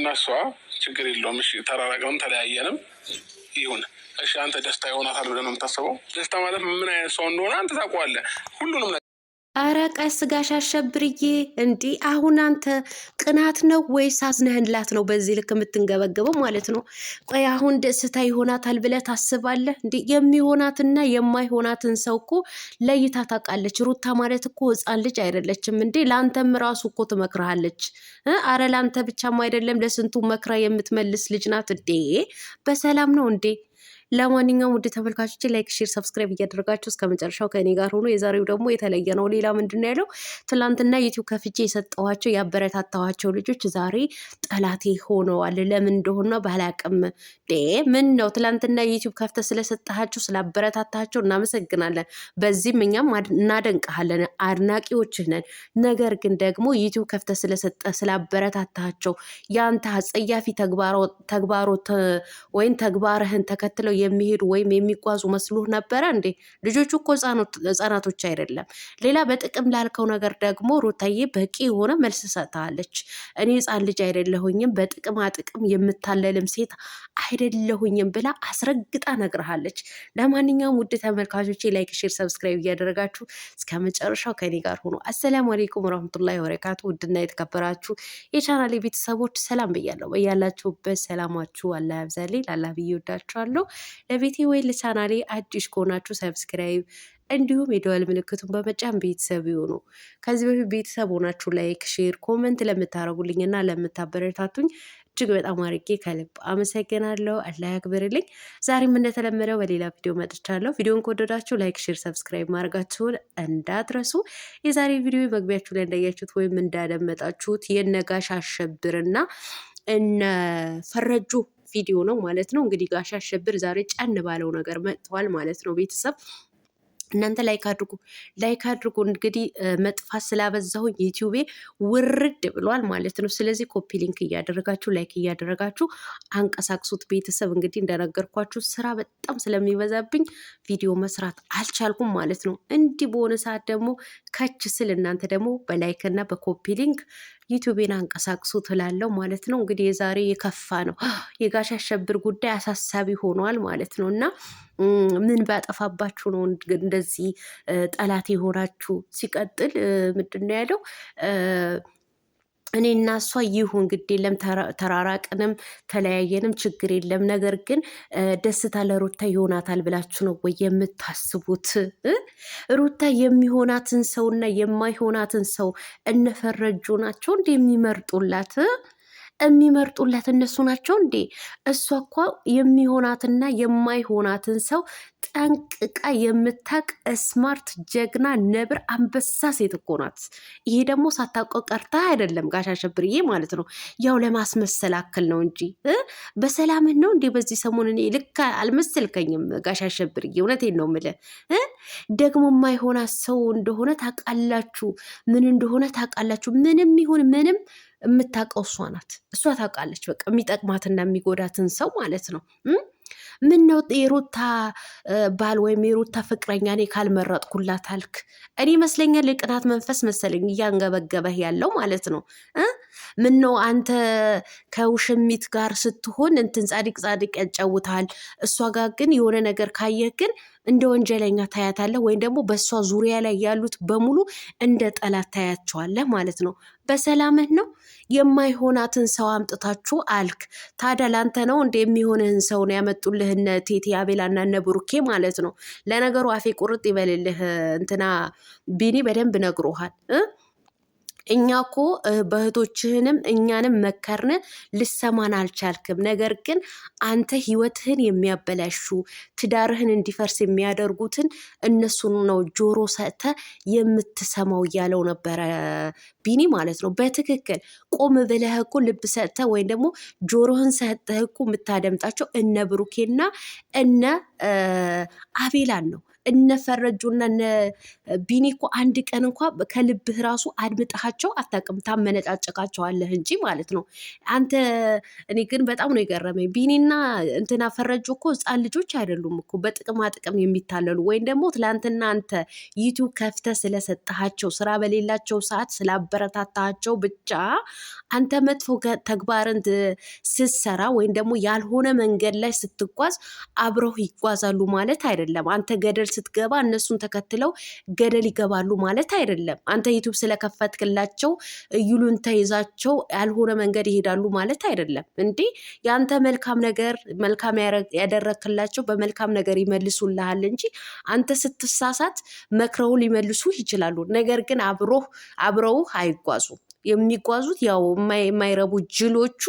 እኔና እሷ ችግር የለውም እሺ፣ ተራራቅንም ተለያየንም ይሁን እሺ። አንተ ደስታ ይሆናታል ብለህ ነው የምታስበው? ደስታ ማለት ምን አይነት ሰው እንደሆነ አንተ ታውቀዋለህ ሁሉንም ነገር። አረ ቀስ ጋሽ አሸብርዬ፣ እንዲህ አሁን አንተ ቅናት ነው ወይስ አዝነህላት ነው በዚህ ልክ የምትንገበገበው ማለት ነው? ቆይ አሁን ደስታ ይሆናታል ብለህ ታስባለህ? እንዲህ የሚሆናትና የማይሆናትን ሰው እኮ ለይታ ታውቃለች። ሩታ ማለት እኮ ሕፃን ልጅ አይደለችም እንዴ! ለአንተም ራሱ እኮ ትመክርሃለች። አረ ለአንተ ብቻም አይደለም ለስንቱ መክራ የምትመልስ ልጅ ናት እንዴ! በሰላም ነው እንዴ? ለማንኛውም ውድ ተመልካቾች ላይክ፣ ሼር፣ ሰብስክራይብ እያደረጋችሁ እስከ መጨረሻው ከእኔ ጋር ሆኖ የዛሬው ደግሞ የተለየ ነው። ሌላ ምንድን ነው ያለው? ትላንትና ዩቲዩብ ከፍቼ የሰጠኋቸው ያበረታታኋቸው ልጆች ዛሬ ጠላቴ ሆነዋል። ለምን እንደሆነ ባላቅም ምን ነው ትላንትና ዩቲዩብ ከፍተ ስለሰጠሃቸው ስላበረታታቸው እናመሰግናለን። በዚህም እኛም እናደንቀሃለን፣ አድናቂዎችህ ነን። ነገር ግን ደግሞ ዩቲዩብ ከፍተ ስለሰጠ ስላበረታታቸው የአንተ አጸያፊ ተግባሮት ወይም ተግባርህን ተከትለው የሚሄዱ ወይም የሚጓዙ መስሎህ ነበረ እንዴ? ልጆቹ እኮ ህጻናቶች አይደለም። ሌላ በጥቅም ላልከው ነገር ደግሞ ሩታዬ በቂ የሆነ መልስ ሰጥታለች። እኔ ህጻን ልጅ አይደለሁኝም፣ በጥቅማ ጥቅም የምታለልም ሴት አይደለሁኝም ብላ አስረግጣ ነግረሃለች። ለማንኛውም ውድ ተመልካቾቼ ላይክ፣ ሼር፣ ሰብስክራይብ እያደረጋችሁ እስከ መጨረሻው ከኔ ጋር ሆኖ አሰላሙ አለይኩም ወራህመቱላሂ ወበረካቱ። ውድና የተከበራችሁ የቻናሌ ቤተሰቦች ሰላም ብያለሁ። በያላችሁበት ሰላማችሁ አላህ ያብዛልኝ። ላላህ ብዬ ወዳችኋለሁ። ለቤቴ ወይ ለቻናሌ አዲስ ከሆናችሁ ሰብስክራይብ እንዲሁም የደወል ምልክቱን በመጫን ቤተሰብ ይሁኑ። ከዚህ በፊት ቤተሰብ ሆናችሁ ላይክ፣ ሼር፣ ኮመንት ለምታደርጉልኝ እና ለምታበረታቱኝ እጅግ በጣም አድርጌ ከልብ አመሰግናለሁ። አላህ ያክብርልኝ። ዛሬም እንደተለመደው በሌላ ቪዲዮ መጥቻለሁ። ቪዲዮን ከወደዳችሁ ላይክ፣ ሼር፣ ሰብስክራይብ ማድረጋችሁን እንዳትረሱ። የዛሬ ቪዲዮ መግቢያችሁ ላይ እንዳያችሁት ወይም እንዳደመጣችሁት የነጋሽ አሸብርና እነ ፈረጁ ቪዲዮ ነው ማለት ነው። እንግዲህ ጋሽ አሸብር ዛሬ ጫን ባለው ነገር መጥተዋል ማለት ነው። ቤተሰብ እናንተ ላይክ አድርጉ፣ ላይክ አድርጉ። እንግዲህ መጥፋት ስላበዛሁኝ ዩቲዩቤ ውርድ ብሏል ማለት ነው። ስለዚህ ኮፒ ሊንክ እያደረጋችሁ ላይክ እያደረጋችሁ አንቀሳቅሱት። ቤተሰብ እንግዲህ እንደነገርኳችሁ ስራ በጣም ስለሚበዛብኝ ቪዲዮ መስራት አልቻልኩም ማለት ነው። እንዲህ በሆነ ሰዓት ደግሞ ከች ስል እናንተ ደግሞ በላይክ እና በኮፒ ሊንክ ዩቲዩቤን አንቀሳቅሱ ትላለው ማለት ነው። እንግዲህ የዛሬ የከፋ ነው። የጋሽ አሸብር ጉዳይ አሳሳቢ ሆኗል ማለት ነው። እና ምን ባጠፋባችሁ ነው እንደዚህ ጠላት የሆናችሁ? ሲቀጥል ምንድን ነው ያለው? እኔ እና እሷ ይሁን ግድ የለም ተራራቅንም ተለያየንም ችግር የለም። ነገር ግን ደስታ ለሩታ ይሆናታል ብላችሁ ነው ወይ የምታስቡት? ሩታ የሚሆናትን ሰውና የማይሆናትን ሰው እነፈረጁ ናቸው እንደ የሚመርጡላት እነሱ ናቸው እንዴ? እሷ እኮ የሚሆናትና የማይሆናትን ሰው ጠንቅቃ የምታቅ ስማርት ጀግና ነብር አንበሳ ሴት እኮ ናት። ይሄ ደግሞ ሳታውቀው ቀርታ አይደለም ጋሽ አሸብርዬ ማለት ነው። ያው ለማስመሰል አክል ነው እንጂ በሰላምን ነው እንዴ? በዚህ ሰሞን እኔ ልክ አልመሰልከኝም ጋሽ አሸብርዬ፣ እውነቴን ነው የምልህ። ደግሞ የማይሆናት ሰው እንደሆነ ታውቃላችሁ፣ ምን እንደሆነ ታውቃላችሁ። ምንም ይሁን ምንም የምታውቀው እሷ ናት። እሷ ታውቃለች በቃ የሚጠቅማትና የሚጎዳትን ሰው ማለት ነው። ምን ነው የሩታ ባል ወይም የሩታ ፍቅረኛ እኔ ካልመረጥኩላት አልክ? እኔ ይመስለኛል የቅናት መንፈስ መሰለኝ እያንገበገበህ ያለው ማለት ነው። ምን ነው አንተ ከውሽሚት ጋር ስትሆን እንትን ጻድቅ ያጫውታል። እሷ ጋር ግን የሆነ ነገር ካየህ ግን እንደ ወንጀለኛ ታያታለህ፣ ወይም ደግሞ በእሷ ዙሪያ ላይ ያሉት በሙሉ እንደ ጠላት ታያቸዋለህ ማለት ነው። በሰላምህ ነው። የማይሆናትን ሰው አምጥታችሁ አልክ። ታዲያ ላንተ ነው እንደ የሚሆንህን ሰው ነው ያመጡልህ እነ ቴቴ አቤላና እነ ብሩኬ ማለት ነው። ለነገሩ አፌ ቁርጥ ይበልልህ። እንትና ቢኒ በደንብ ነግሮሃል። እኛ እኮ በእህቶችህንም እኛንም መከርን፣ ልሰማን አልቻልክም። ነገር ግን አንተ ህይወትህን የሚያበላሹ ትዳርህን እንዲፈርስ የሚያደርጉትን እነሱን ነው ጆሮ ሰጥተ የምትሰማው እያለው ነበረ ቢኒ ማለት ነው። በትክክል ቆም ብለህ እኮ ልብ ሰጥተ ወይም ደግሞ ጆሮህን ሰጥተህ እኮ የምታደምጣቸው እነ ብሩኬና እነ አቤላን ነው እነፈረጁና እነ ቢኒ እኮ አንድ ቀን እንኳ ከልብህ ራሱ አድምጠሃቸው አታውቅም። ታመነጫጨቃቸዋለህ እንጂ ማለት ነው አንተ። እኔ ግን በጣም ነው የገረመኝ። ቢኒና እንትና ፈረጁ እኮ ህፃን ልጆች አይደሉም እኮ በጥቅማ ጥቅም የሚታለሉ ወይም ደግሞ ትላንትና አንተ ዩቲዩብ ከፍተህ ስለሰጠሃቸው ስራ በሌላቸው ሰዓት ስላበረታታቸው ብቻ አንተ መጥፎ ተግባርን ስትሰራ ወይም ደግሞ ያልሆነ መንገድ ላይ ስትጓዝ አብረው ይጓዛሉ ማለት አይደለም። አንተ ገደል ስትገባ እነሱን ተከትለው ገደል ይገባሉ ማለት አይደለም። አንተ ዩቲዩብ ስለከፈትክላቸው እዩሉን ተይዛቸው ያልሆነ መንገድ ይሄዳሉ ማለት አይደለም። እንዴ የአንተ መልካም ነገር መልካም ያደረክላቸው በመልካም ነገር ይመልሱልሃል እንጂ አንተ ስትሳሳት መክረው ሊመልሱ ይችላሉ። ነገር ግን አብረው አይጓዙ። የሚጓዙት ያው የማይረቡ ጅሎቹ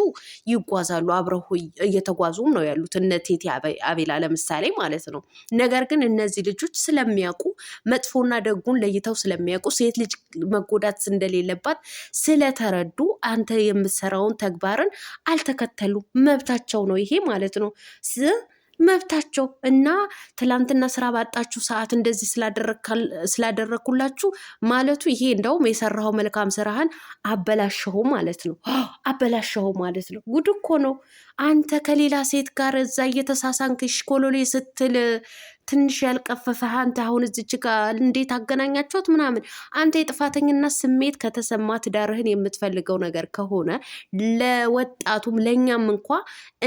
ይጓዛሉ። አብረው እየተጓዙም ነው ያሉት እነ ቴቴ አቤላ ለምሳሌ ማለት ነው። ነገር ግን እነዚህ ልጆች ስለሚያውቁ መጥፎና ደጉን ለይተው ስለሚያውቁ ሴት ልጅ መጎዳት እንደሌለባት ስለተረዱ አንተ የምትሰራውን ተግባርን አልተከተሉ። መብታቸው ነው ይሄ ማለት ነው። መብታቸው እና ትላንትና ስራ ባጣችሁ ሰዓት እንደዚህ ስላደረኩላችሁ ማለቱ ይሄ እንደውም የሰራኸው መልካም ስራህን አበላሸኸው ማለት ነው። አበላሸኸው ማለት ነው። ጉድ እኮ ነው። አንተ ከሌላ ሴት ጋር እዛ እየተሳሳንክሽ ኮሎሌ ስትል ትንሽ ያልቀፈፈህ አንተ አሁን እዚች ጋር እንዴት አገናኛቸውት ምናምን። አንተ የጥፋተኝነት ስሜት ከተሰማ ትዳርህን የምትፈልገው ነገር ከሆነ ለወጣቱም ለእኛም እንኳ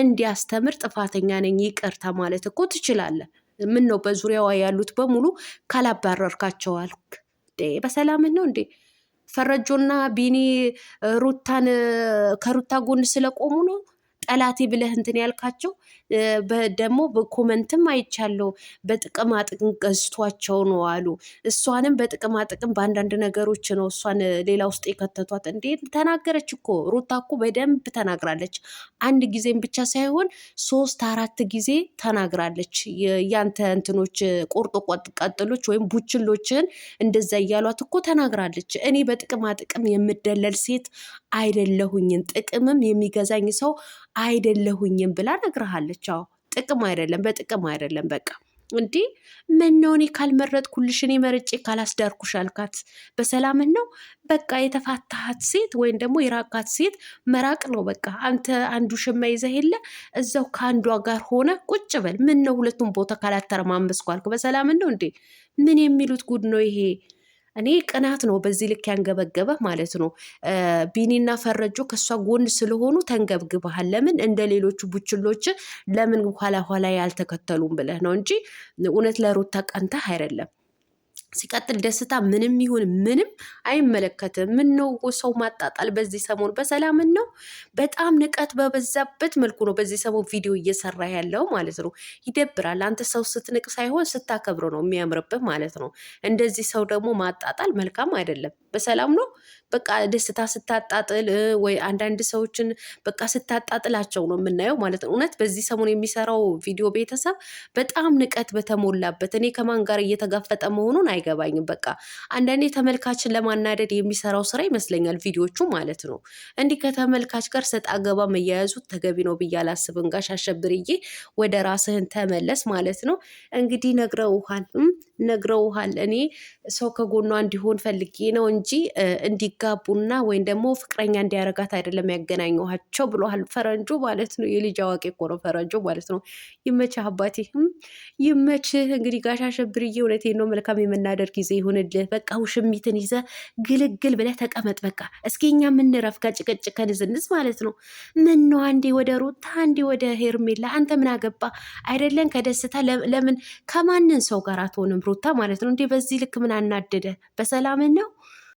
እንዲያስተምር ጥፋተኛ ነኝ ይቅርታ ማለት እኮ ትችላለህ። ምን ነው በዙሪያዋ ያሉት በሙሉ ካላባረርካቸው አልክ። በሰላምን ነው እንዴ? ፈረጆና ቢኒ ሩታን ከሩታ ጎን ስለቆሙ ነው ጠላቴ ብለህ እንትን ያልካቸው። ደግሞ በኮመንትም አይቻለው በጥቅማ ጥቅም ገዝቷቸው ነው አሉ። እሷንም በጥቅማ ጥቅም በአንዳንድ ነገሮች ነው እሷን ሌላ ውስጥ የከተቷት። እንዴ ተናገረች እኮ ሩታ እኮ በደንብ ተናግራለች። አንድ ጊዜም ብቻ ሳይሆን 3-4 ጊዜ ተናግራለች። ያንተ እንትኖች ቁርጥ ቀጥሎች ወይም ቡችሎችን እንደዛ እያሏት እኮ ተናግራለች። እኔ በጥቅማ ጥቅም የምደለል ሴት አይደለሁኝም፣ ጥቅምም የሚገዛኝ ሰው አይደለሁኝም ብላ ነግረሃለች። አዎ ጥቅም አይደለም፣ በጥቅም አይደለም። በቃ እንዲህ ምነው እኔ ካልመረጥኩልሽ እኔ መርጬ ካላስዳርኩሽ አልካት። በሰላምን ነው በቃ የተፋታሃት ሴት ወይም ደግሞ የራቃት ሴት መራቅ ነው በቃ። አንተ አንዱ ሽማ ይዘህ የለ እዛው ከአንዷ ጋር ሆነ ቁጭ በል። ምን ነው ሁለቱም ቦታ ካላተረማመስኩ አልክ። በሰላምን ነው እንዴ? ምን የሚሉት ጉድ ነው ይሄ? እኔ ቅናት ነው በዚህ ልክ ያንገበገበ ማለት ነው። ቢኒና ፈረጆ ከእሷ ጎን ስለሆኑ ተንገብግበሃል። ለምን እንደ ሌሎቹ ቡችሎች ለምን ኋላ ኋላ ያልተከተሉም ብለህ ነው እንጂ እውነት ለሩታ ቀንተህ አይደለም። ሲቀጥል ደስታ ምንም ይሁን ምንም አይመለከትም። ምን ነው ሰው ማጣጣል በዚህ ሰሞን በሰላምን ነው። በጣም ንቀት በበዛበት መልኩ ነው በዚህ ሰሞን ቪዲዮ እየሰራ ያለው ማለት ነው። ይደብራል። አንተ ሰው ስትንቅ ሳይሆን ስታከብሮ ነው የሚያምርብህ ማለት ነው። እንደዚህ ሰው ደግሞ ማጣጣል መልካም አይደለም። በሰላም ነው በቃ ደስታ ስታጣጥል ወይ አንዳንድ ሰዎችን በቃ ስታጣጥላቸው ነው የምናየው ማለት ነው። እውነት በዚህ ሰሞን የሚሰራው ቪዲዮ ቤተሰብ በጣም ንቀት በተሞላበት እኔ ከማን ጋር እየተጋፈጠ መሆኑን አይገባኝም። በቃ አንዳንዴ ተመልካችን ለማናደድ የሚሰራው ስራ ይመስለኛል ቪዲዮቹ ማለት ነው። እንዲህ ከተመልካች ጋር ሰጥ አገባ መያያዙ ተገቢ ነው ብዬ አላስብም። ጋሽ አሸብርዬ ወደ ራስህን ተመለስ ማለት ነው። እንግዲህ ነግረውሃል። እኔ ሰው ከጎኗ እንዲሆን ፈልጌ ነው እንጂ እንዲጋቡና ወይም ደግሞ ፍቅረኛ እንዲያረጋት አይደለም ያገናኘኋቸው ብለዋል ፈረንጆ ማለት ነው። የልጅ አዋቂ እኮ ነው ፈረንጆ ማለት ነው። ይመችህ አባቴ ይመችህ። እንግዲህ ጋሽ አሸብርዬ እውነቴን ነው መልካም የመናደር ጊዜ ይሁንልህ። በቃ ውሽሚትን ይዘህ ግልግል ብለህ ተቀመጥ። በቃ እስኪ እኛ የምንረፍ ከጭቅጭቅ ከንዝንዝ ማለት ነው። ምን ነው አንዴ ወደ ሩታ አንዴ ወደ ሄርሜላ። አንተ ምን አገባ አይደለን ከደስታ ለምን ከማንን ሰው ጋር አትሆንም ሩታ ማለት ነው። እንዴ በዚህ ልክ ምን አናደደ? በሰላምን ነው